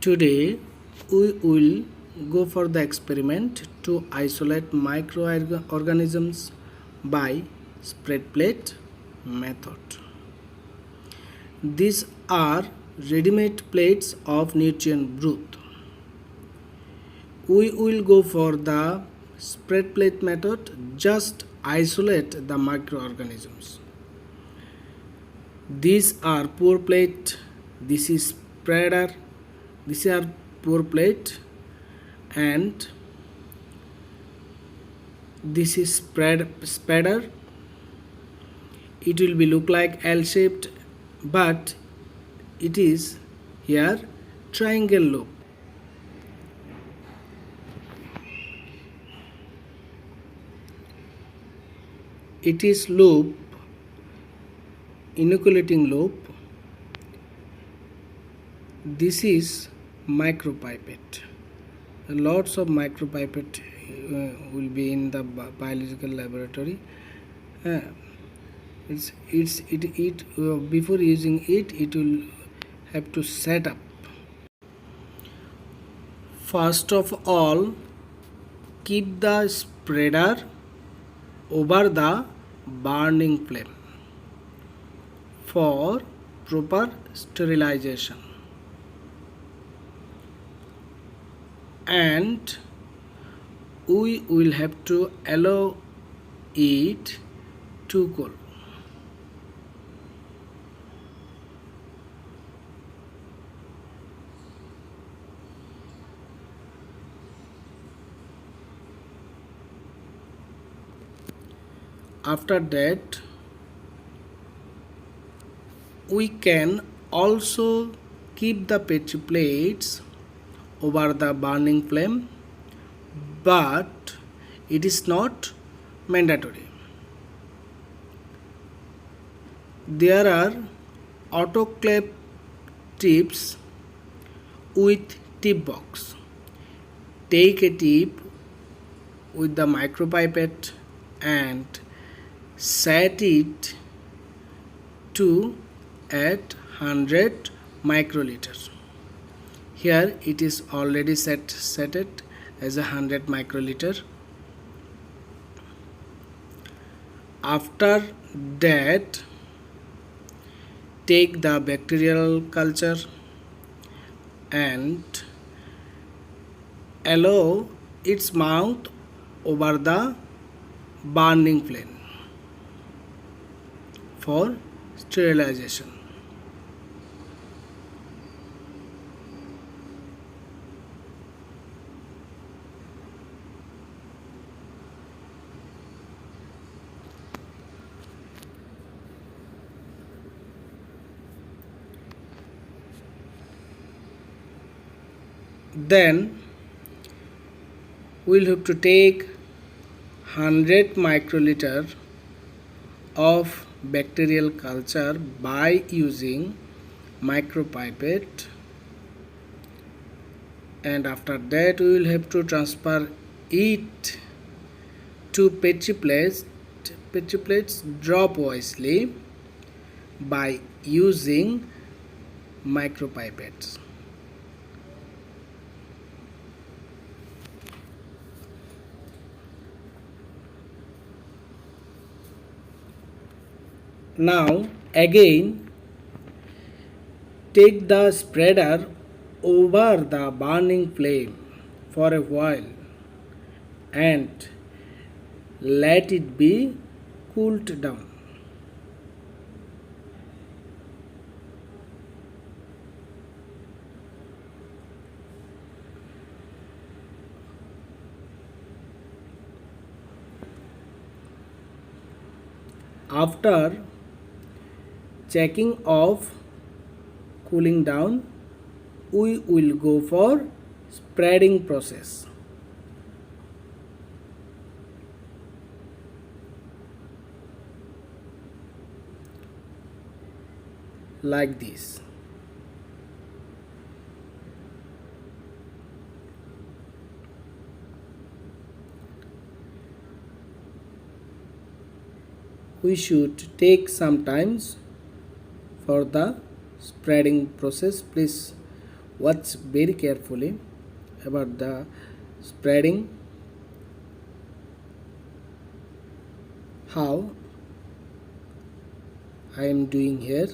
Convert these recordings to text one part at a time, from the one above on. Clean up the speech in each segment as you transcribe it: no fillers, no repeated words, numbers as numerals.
Today we will go for the experiment to isolate microorganisms by spread plate method. These are ready-made plates of nutrient broth. We will go for the spread plate method, just isolate the microorganisms. These are pour plate, this is spreader, these are pour plate, and this is spreader. It will be look like L shaped, but it is here triangle loop. It is loop, inoculating loop. This is micropipette. Lots of micropipette will be in the biological laboratory. Before using it will have to set up. First of all, keep the spreader over the burning flame for proper sterilization, and we will have to allow it to cool. After that, we can also keep the petri plates over the burning flame, but it is not mandatory. There are autoclave tips with tip box. Take a tip with the micropipette and set it to at 100 microliters. Here it is already set it as 100 microliter. After that, take the bacterial culture and allow its mount over the burning flame for sterilization. Then we'll have to take 100 microliter of bacterial culture by using micropipette, and after that we will have to transfer it to petri plates. Petri plates drop wisely by using micropipettes. Now again, take the spreader over the burning flame for a while and let it be cooled down. After checking of cooling down, we will go for spreading process. Like this. We should take some time for the spreading process. Please Watch very carefully about the spreading, how I am doing here.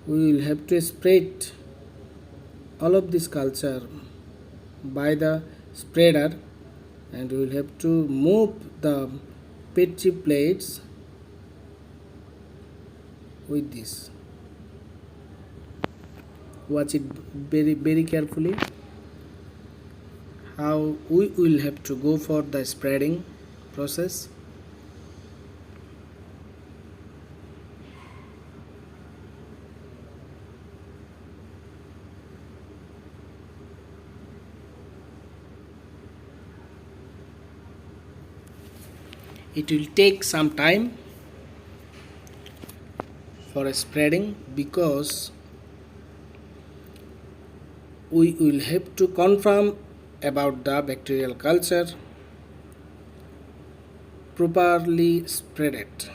We will have to spread all of this culture by the spreader, and we will have to move the petri plates with this. Watch it very carefully how we will have to go for the spreading process. It will take some time for spreading because we will have to confirm about the bacterial culture properly spread it.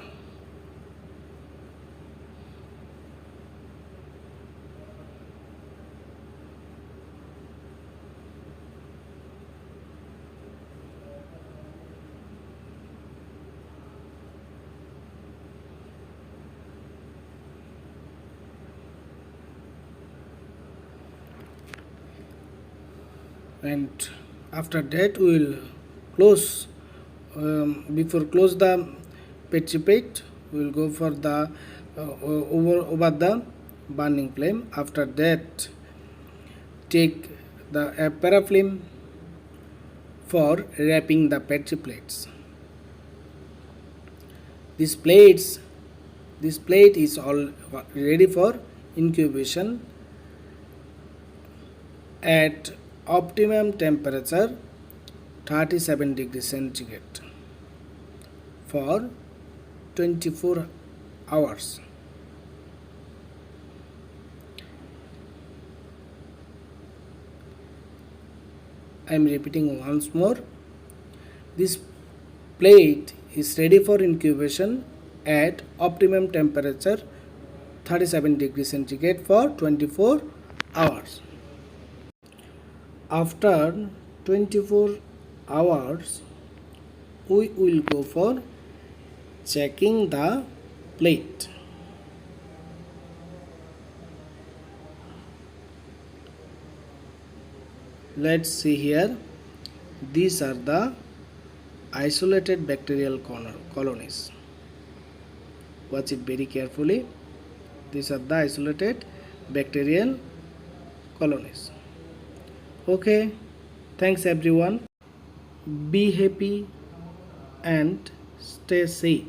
And after that we will close, before close the petri plate we will go for the over the burning flame. After that take the parafilm for wrapping the petri plates. This plate is all ready for incubation at optimum temperature 37 degrees centigrade for 24 hours. I am repeating once more. This plate is ready for incubation at optimum temperature 37 degrees centigrade for 24 hours. After 24 hours we will go for checking the plate. Let's see here. These are the isolated bacterial colonies. Watch it very carefully. These are the isolated bacterial colonies. Okay, thanks everyone. Be happy and stay safe.